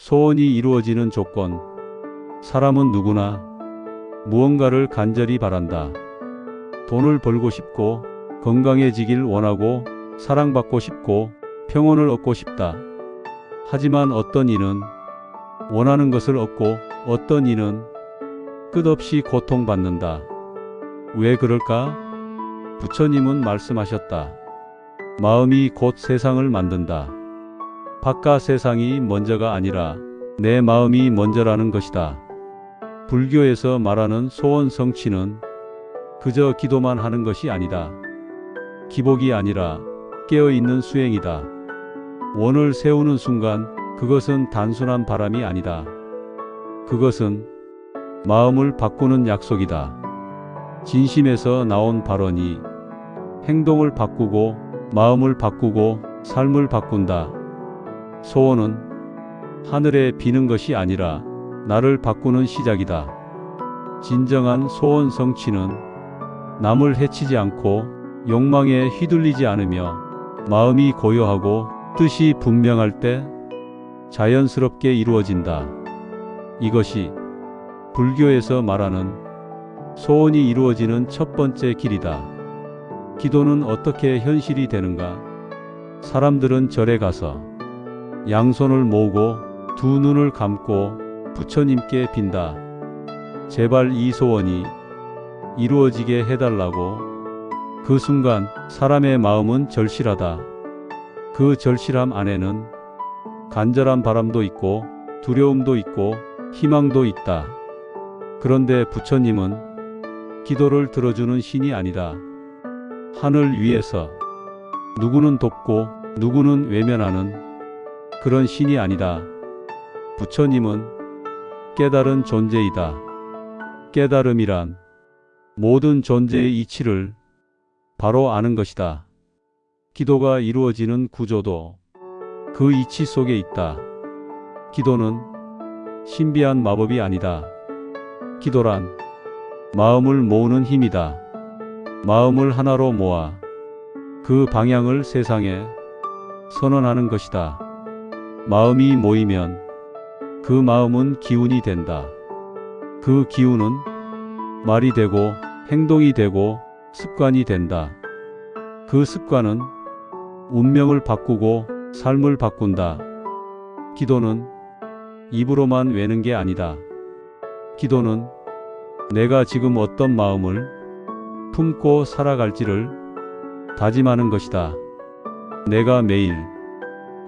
소원이 이루어지는 조건. 사람은 누구나 무언가를 간절히 바란다. 돈을 벌고 싶고, 건강해지길 원하고, 사랑받고 싶고, 평온을 얻고 싶다. 하지만 어떤 이는 원하는 것을 얻고, 어떤 이는 끝없이 고통받는다. 왜 그럴까? 부처님은 말씀하셨다. 마음이 곧 세상을 만든다. 바깥 세상이 먼저가 아니라 내 마음이 먼저라는 것이다. 불교에서 말하는 소원 성취는 그저 기도만 하는 것이 아니다. 기복이 아니라 깨어있는 수행이다. 원을 세우는 순간 그것은 단순한 바람이 아니다. 그것은 마음을 바꾸는 약속이다. 진심에서 나온 발언이 행동을 바꾸고 마음을 바꾸고 삶을 바꾼다. 소원은 하늘에 비는 것이 아니라 나를 바꾸는 시작이다. 진정한 소원 성취는 남을 해치지 않고 욕망에 휘둘리지 않으며 마음이 고요하고 뜻이 분명할 때 자연스럽게 이루어진다. 이것이 불교에서 말하는 소원이 이루어지는 첫 번째 길이다. 기도는 어떻게 현실이 되는가? 사람들은 절에 가서 양손을 모으고 두 눈을 감고 부처님께 빈다. 제발 이 소원이 이루어지게 해달라고. 그 순간 사람의 마음은 절실하다. 그 절실함 안에는 간절한 바람도 있고 두려움도 있고 희망도 있다. 그런데 부처님은 기도를 들어주는 신이 아니다. 하늘 위에서 누구는 돕고 누구는 외면하는 그런 신이 아니다. 부처님은 깨달은 존재이다. 깨달음이란 모든 존재의 이치를 바로 아는 것이다. 기도가 이루어지는 구조도 그 이치 속에 있다. 기도는 신비한 마법이 아니다. 기도란 마음을 모으는 힘이다. 마음을 하나로 모아 그 방향을 세상에 선언하는 것이다. 마음이 모이면 그 마음은 기운이 된다. 그 기운은 말이 되고 행동이 되고 습관이 된다. 그 습관은 운명을 바꾸고 삶을 바꾼다. 기도는 입으로만 외는 게 아니다. 기도는 내가 지금 어떤 마음을 품고 살아갈지를 다짐하는 것이다. 내가 매일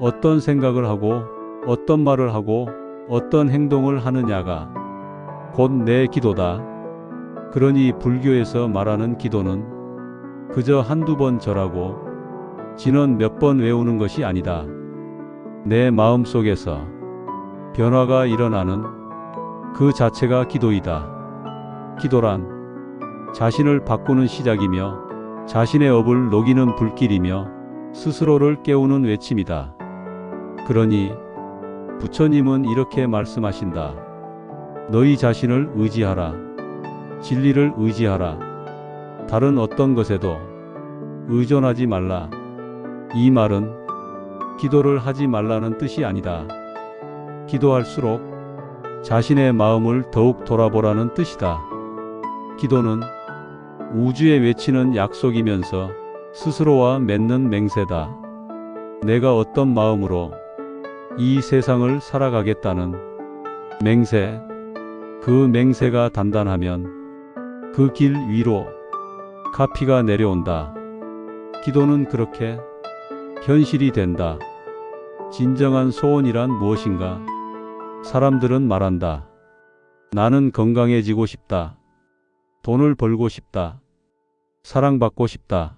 어떤 생각을 하고 어떤 말을 하고 어떤 행동을 하느냐가 곧 내 기도다. 그러니 불교에서 말하는 기도는 그저 한두 번 절하고 진언 몇 번 외우는 것이 아니다. 내 마음 속에서 변화가 일어나는 그 자체가 기도이다. 기도란 자신을 바꾸는 시작이며 자신의 업을 녹이는 불길이며 스스로를 깨우는 외침이다. 그러니 부처님은 이렇게 말씀하신다. 너희 자신을 의지하라. 진리를 의지하라. 다른 어떤 것에도 의존하지 말라. 이 말은 기도를 하지 말라는 뜻이 아니다. 기도할수록 자신의 마음을 더욱 돌아보라는 뜻이다. 기도는 우주에 외치는 약속이면서 스스로와 맺는 맹세다. 내가 어떤 마음으로 이 세상을 살아가겠다는 맹세. 그 맹세가 단단하면 그 길 위로 가피가 내려온다. 기도는 그렇게 현실이 된다. 진정한 소원이란 무엇인가? 사람들은 말한다. 나는 건강해지고 싶다. 돈을 벌고 싶다. 사랑받고 싶다.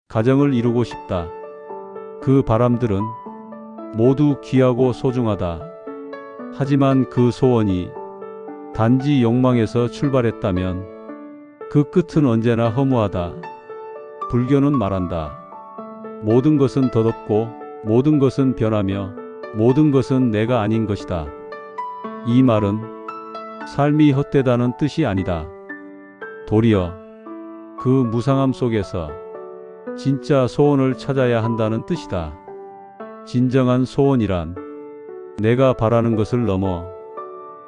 가정을 이루고 싶다. 그 바람들은 모두 귀하고 소중하다. 하지만 그 소원이 단지 욕망에서 출발했다면 그 끝은 언제나 허무하다. 불교는 말한다. 모든 것은 덧없고 모든 것은 변하며 모든 것은 내가 아닌 것이다. 이 말은 삶이 헛되다는 뜻이 아니다. 도리어 그 무상함 속에서 진짜 소원을 찾아야 한다는 뜻이다. 진정한 소원이란 내가 바라는 것을 넘어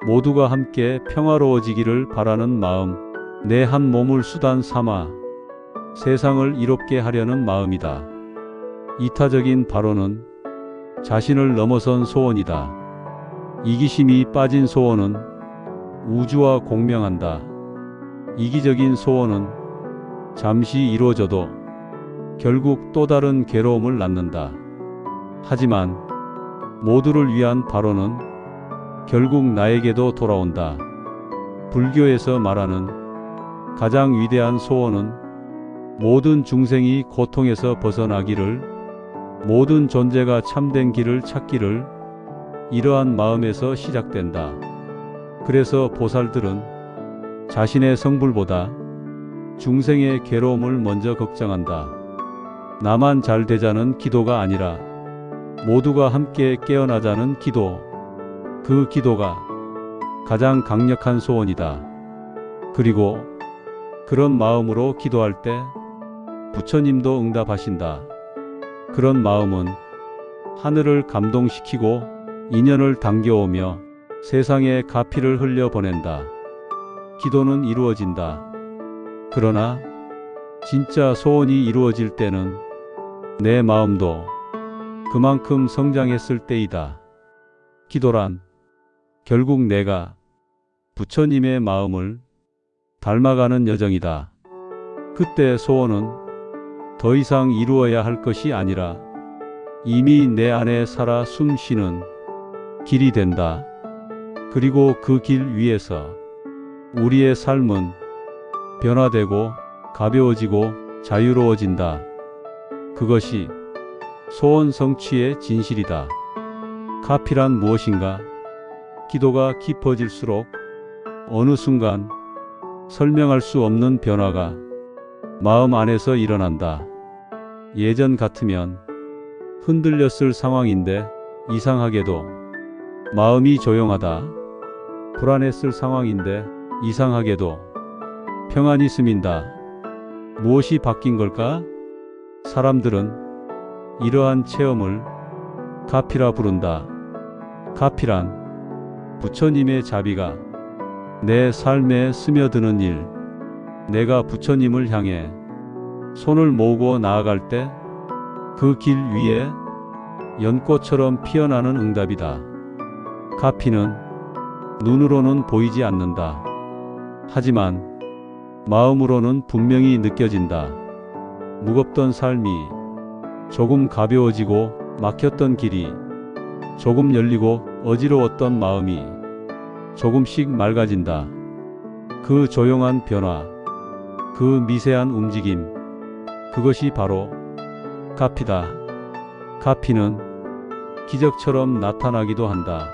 모두가 함께 평화로워지기를 바라는 마음, 내 한 몸을 수단 삼아 세상을 이롭게 하려는 마음이다. 이타적인 바로는 자신을 넘어선 소원이다. 이기심이 빠진 소원은 우주와 공명한다. 이기적인 소원은 잠시 이루어져도 결국 또 다른 괴로움을 낳는다. 하지만 모두를 위한 바로는 결국 나에게도 돌아온다. 불교에서 말하는 가장 위대한 소원은 모든 중생이 고통에서 벗어나기를, 모든 존재가 참된 길을 찾기를, 이러한 마음에서 시작된다. 그래서 보살들은 자신의 성불보다 중생의 괴로움을 먼저 걱정한다. 나만 잘 되자는 기도가 아니라 모두가 함께 깨어나자는 기도, 그 기도가 가장 강력한 소원이다. 그리고 그런 마음으로 기도할 때 부처님도 응답하신다. 그런 마음은 하늘을 감동시키고 인연을 당겨오며 세상에 가피를 흘려보낸다. 기도는 이루어진다. 그러나 진짜 소원이 이루어질 때는 내 마음도 그만큼 성장했을 때이다. 기도란 결국 내가 부처님의 마음을 닮아가는 여정이다. 그때 소원은 더 이상 이루어야 할 것이 아니라 이미 내 안에 살아 숨쉬는 길이 된다. 그리고 그 길 위에서 우리의 삶은 변화되고 가벼워지고 자유로워진다. 그것이 소원 성취의 진실이다. 가피란 무엇인가? 기도가 깊어질수록 어느 순간 설명할 수 없는 변화가 마음 안에서 일어난다. 예전 같으면 흔들렸을 상황인데 이상하게도 마음이 조용하다. 불안했을 상황인데 이상하게도 평안이 스민다. 무엇이 바뀐 걸까? 사람들은 이러한 체험을 가피라 부른다. 가피란 부처님의 자비가 내 삶에 스며드는 일, 내가 부처님을 향해 손을 모으고 나아갈 때 그 길 위에 연꽃처럼 피어나는 응답이다. 가피는 눈으로는 보이지 않는다. 하지만 마음으로는 분명히 느껴진다. 무겁던 삶이 조금 가벼워지고 막혔던 길이 조금 열리고 어지러웠던 마음이 조금씩 맑아진다. 그 조용한 변화, 그 미세한 움직임, 그것이 바로 가피다. 가피는 기적처럼 나타나기도 한다.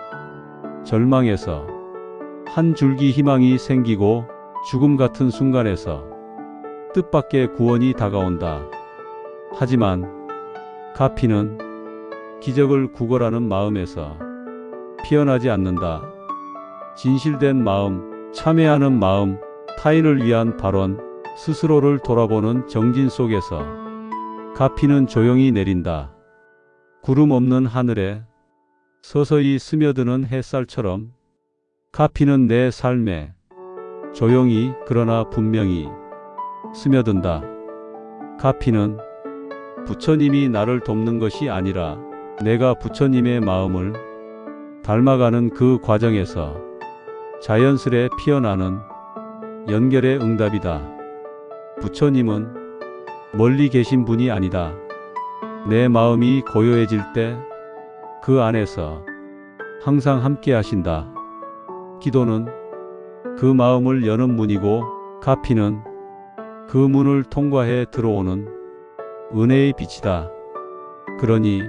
절망에서 한 줄기 희망이 생기고 죽음 같은 순간에서 뜻밖의 구원이 다가온다. 하지만 가피는 기적을 구걸하는 마음에서 피어나지 않는다. 진실된 마음, 참회하는 마음, 타인을 위한 발언, 스스로를 돌아보는 정진 속에서 가피는 조용히 내린다. 구름 없는 하늘에 서서히 스며드는 햇살처럼 가피는 내 삶에 조용히 그러나 분명히 스며든다. 가피는 부처님이 나를 돕는 것이 아니라 내가 부처님의 마음을 닮아가는 그 과정에서 자연스레 피어나는 연결의 응답이다. 부처님은 멀리 계신 분이 아니다. 내 마음이 고요해질 때 그 안에서 항상 함께 하신다. 기도는 그 마음을 여는 문이고 가피는 그 문을 통과해 들어오는 은혜의 빛이다. 그러니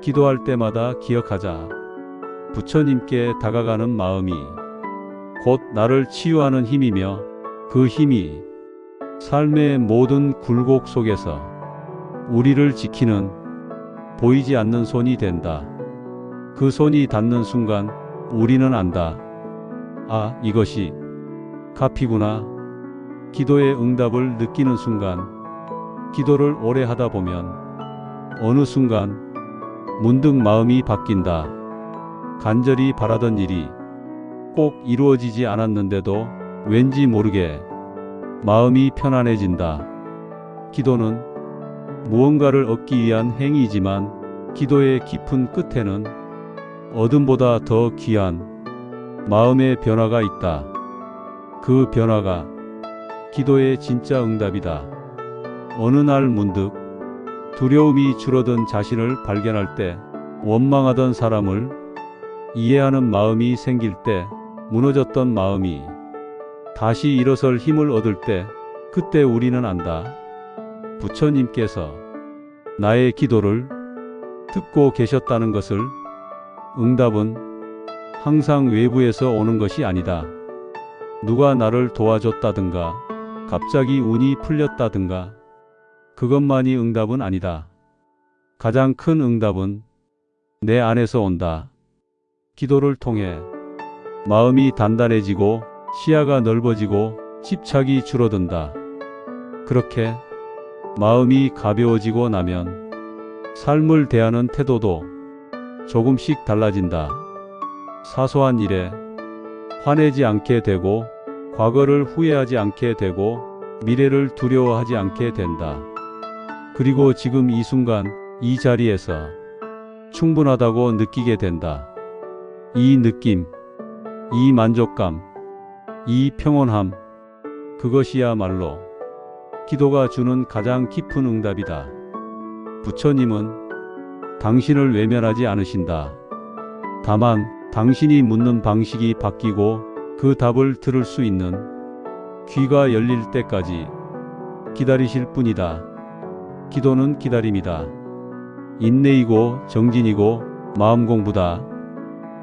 기도할 때마다 기억하자. 부처님께 다가가는 마음이 곧 나를 치유하는 힘이며 그 힘이 삶의 모든 굴곡 속에서 우리를 지키는 보이지 않는 손이 된다. 그 손이 닿는 순간 우리는 안다. 아, 이것이 가피구나. 기도의 응답을 느끼는 순간, 기도를 오래 하다 보면 어느 순간 문득 마음이 바뀐다. 간절히 바라던 일이 꼭 이루어지지 않았는데도 왠지 모르게 마음이 편안해진다. 기도는 무언가를 얻기 위한 행위이지만 기도의 깊은 끝에는 어둠보다 더 귀한 마음의 변화가 있다. 그 변화가 기도의 진짜 응답이다. 어느 날 문득 두려움이 줄어든 자신을 발견할 때, 원망하던 사람을 이해하는 마음이 생길 때, 무너졌던 마음이 다시 일어설 힘을 얻을 때, 그때 우리는 안다. 부처님께서 나의 기도를 듣고 계셨다는 것을. 응답은 항상 외부에서 오는 것이 아니다. 누가 나를 도와줬다든가, 갑자기 운이 풀렸다든가, 그것만이 응답은 아니다. 가장 큰 응답은 내 안에서 온다. 기도를 통해 마음이 단단해지고 시야가 넓어지고 집착이 줄어든다. 그렇게 마음이 가벼워지고 나면 삶을 대하는 태도도 조금씩 달라진다. 사소한 일에 화내지 않게 되고, 과거를 후회하지 않게 되고, 미래를 두려워하지 않게 된다. 그리고 지금 이 순간, 이 자리에서 충분하다고 느끼게 된다. 이 느낌, 이 만족감, 이 평온함, 그것이야말로 기도가 주는 가장 깊은 응답이다. 부처님은 당신을 외면하지 않으신다. 다만 당신이 묻는 방식이 바뀌고 그 답을 들을 수 있는 귀가 열릴 때까지 기다리실 뿐이다. 기도는 기다림이다. 인내이고 정진이고 마음 공부다.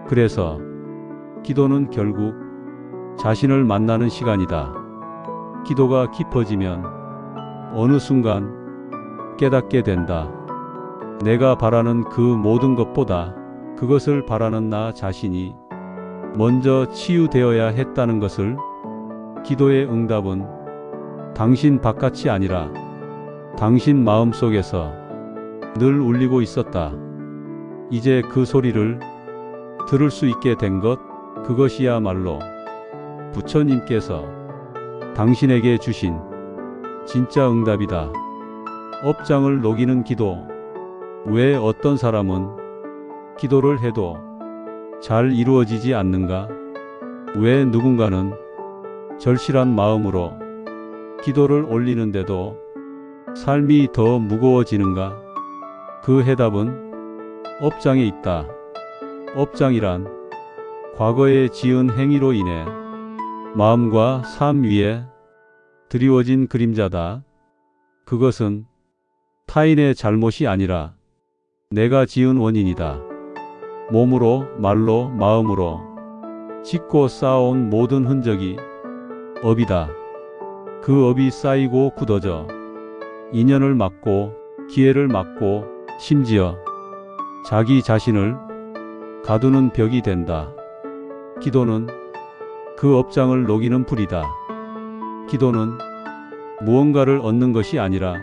그래서 기도는 결국 자신을 만나는 시간이다. 기도가 깊어지면 어느 순간 깨닫게 된다. 내가 바라는 그 모든 것보다 그것을 바라는 나 자신이 먼저 치유되어야 했다는 것을. 기도의 응답은 당신 바깥이 아니라 당신 마음속에서 늘 울리고 있었다. 이제 그 소리를 들을 수 있게 된 것, 그것이야말로 부처님께서 당신에게 주신 진짜 응답이다. 업장을 녹이는 기도. 왜 어떤 사람은 기도를 해도 잘 이루어지지 않는가? 왜 누군가는 절실한 마음으로 기도를 올리는데도 삶이 더 무거워지는가? 그 해답은 업장에 있다. 업장이란 과거에 지은 행위로 인해 마음과 삶 위에 드리워진 그림자다. 그것은 타인의 잘못이 아니라 내가 지은 원인이다. 몸으로, 말로, 마음으로 짓고 쌓아온 모든 흔적이 업이다. 그 업이 쌓이고 굳어져 인연을 막고 기회를 막고 심지어 자기 자신을 가두는 벽이 된다. 기도는 그 업장을 녹이는 불이다. 기도는 무언가를 얻는 것이 아니라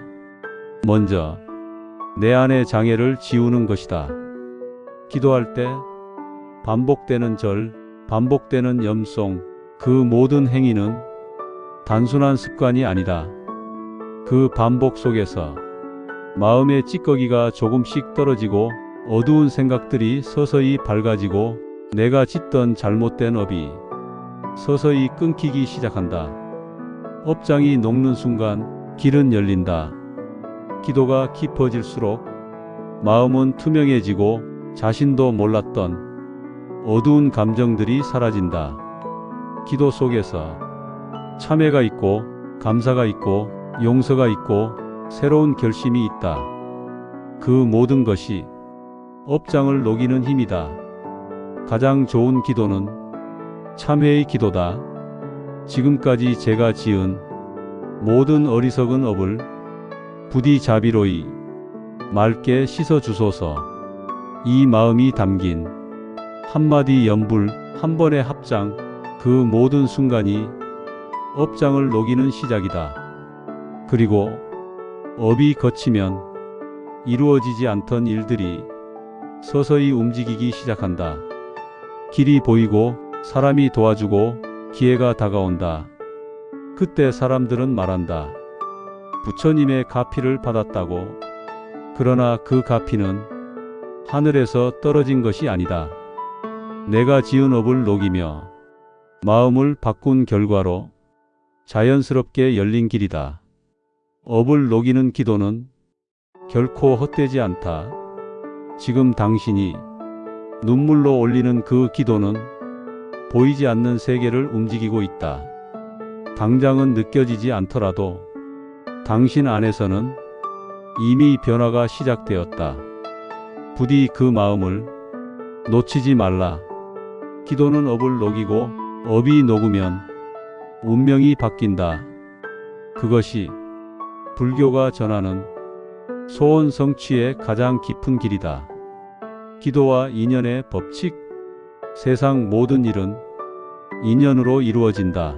먼저 내 안의 장애를 지우는 것이다. 기도할 때 반복되는 절, 반복되는 염송, 그 모든 행위는 단순한 습관이 아니다. 그 반복 속에서 마음의 찌꺼기가 조금씩 떨어지고 어두운 생각들이 서서히 밝아지고 내가 짓던 잘못된 업이 서서히 끊기기 시작한다. 업장이 녹는 순간 길은 열린다. 기도가 깊어질수록 마음은 투명해지고 자신도 몰랐던 어두운 감정들이 사라진다. 기도 속에서 참회가 있고 감사가 있고 용서가 있고 새로운 결심이 있다. 그 모든 것이 업장을 녹이는 힘이다. 가장 좋은 기도는 참회의 기도다. 지금까지 제가 지은 모든 어리석은 업을 부디 자비로이 맑게 씻어 주소서. 이 마음이 담긴 한마디 연불, 한 번의 합장, 그 모든 순간이 업장을 녹이는 시작이다. 그리고 업이 거치면 이루어지지 않던 일들이 서서히 움직이기 시작한다. 길이 보이고 사람이 도와주고 기회가 다가온다. 그때 사람들은 말한다. 부처님의 가피를 받았다고. 그러나 그 가피는 하늘에서 떨어진 것이 아니다. 내가 지은 업을 녹이며 마음을 바꾼 결과로 자연스럽게 열린 길이다. 업을 녹이는 기도는 결코 헛되지 않다. 지금 당신이 눈물로 올리는 그 기도는 보이지 않는 세계를 움직이고 있다. 당장은 느껴지지 않더라도 당신 안에서는 이미 변화가 시작되었다. 부디 그 마음을 놓치지 말라. 기도는 업을 녹이고 업이 녹으면 운명이 바뀐다. 그것이 불교가 전하는 소원 성취의 가장 깊은 길이다. 기도와 인연의 법칙. 세상 모든 일은 인연으로 이루어진다.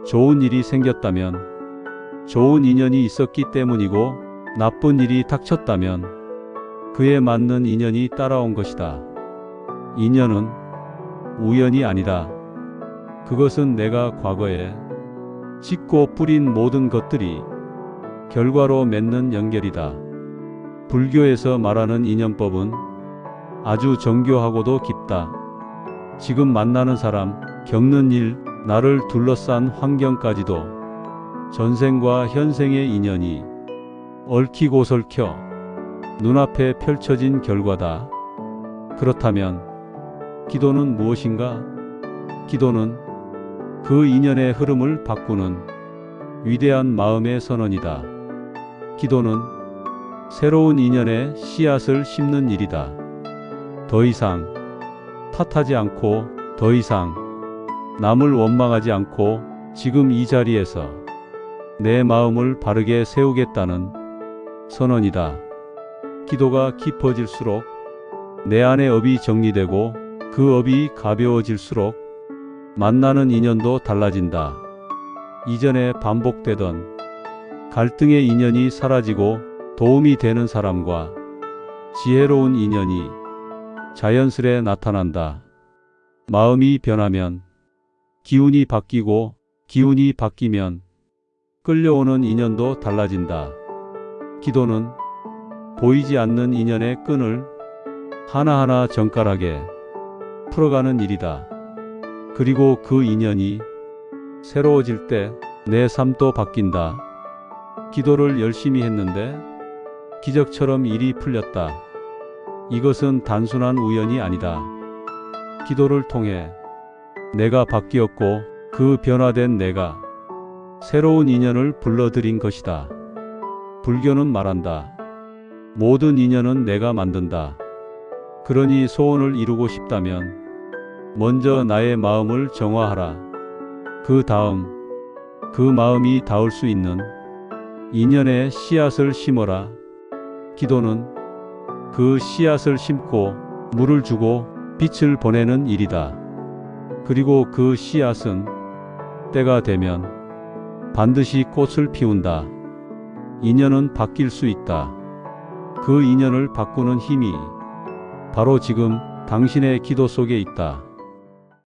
좋은 일이 생겼다면 좋은 인연이 있었기 때문이고, 나쁜 일이 닥쳤다면 그에 맞는 인연이 따라온 것이다. 인연은 우연이 아니다. 그것은 내가 과거에 짓고 뿌린 모든 것들이 결과로 맺는 연결이다. 불교에서 말하는 인연법은 아주 정교하고도 깊다. 지금 만나는 사람, 겪는 일, 나를 둘러싼 환경까지도 전생과 현생의 인연이 얽히고 설켜 눈앞에 펼쳐진 결과다. 그렇다면 기도는 무엇인가? 기도는 그 인연의 흐름을 바꾸는 위대한 마음의 선언이다. 기도는 새로운 인연의 씨앗을 심는 일이다. 더 이상 탓하지 않고, 더 이상 남을 원망하지 않고, 지금 이 자리에서 내 마음을 바르게 세우겠다는 선언이다. 기도가 깊어질수록 내 안의 업이 정리되고, 그 업이 가벼워질수록 만나는 인연도 달라진다. 이전에 반복되던 갈등의 인연이 사라지고, 도움이 되는 사람과 지혜로운 인연이 자연스레 나타난다. 마음이 변하면 기운이 바뀌고, 기운이 바뀌면 끌려오는 인연도 달라진다. 기도는 보이지 않는 인연의 끈을 하나하나 정갈하게 풀어가는 일이다. 그리고 그 인연이 새로워질 때 내 삶도 바뀐다. 기도를 열심히 했는데 기적처럼 일이 풀렸다. 이것은 단순한 우연이 아니다. 기도를 통해 내가 바뀌었고, 그 변화된 내가 새로운 인연을 불러들인 것이다. 불교는 말한다. 모든 인연은 내가 만든다. 그러니 소원을 이루고 싶다면 먼저 나의 마음을 정화하라. 그 다음 그 마음이 닿을 수 있는 인연의 씨앗을 심어라. 기도는 그 씨앗을 심고 물을 주고 빛을 보내는 일이다. 그리고 그 씨앗은 때가 되면 반드시 꽃을 피운다. 인연은 바뀔 수 있다. 그 인연을 바꾸는 힘이 바로 지금 당신의 기도 속에 있다.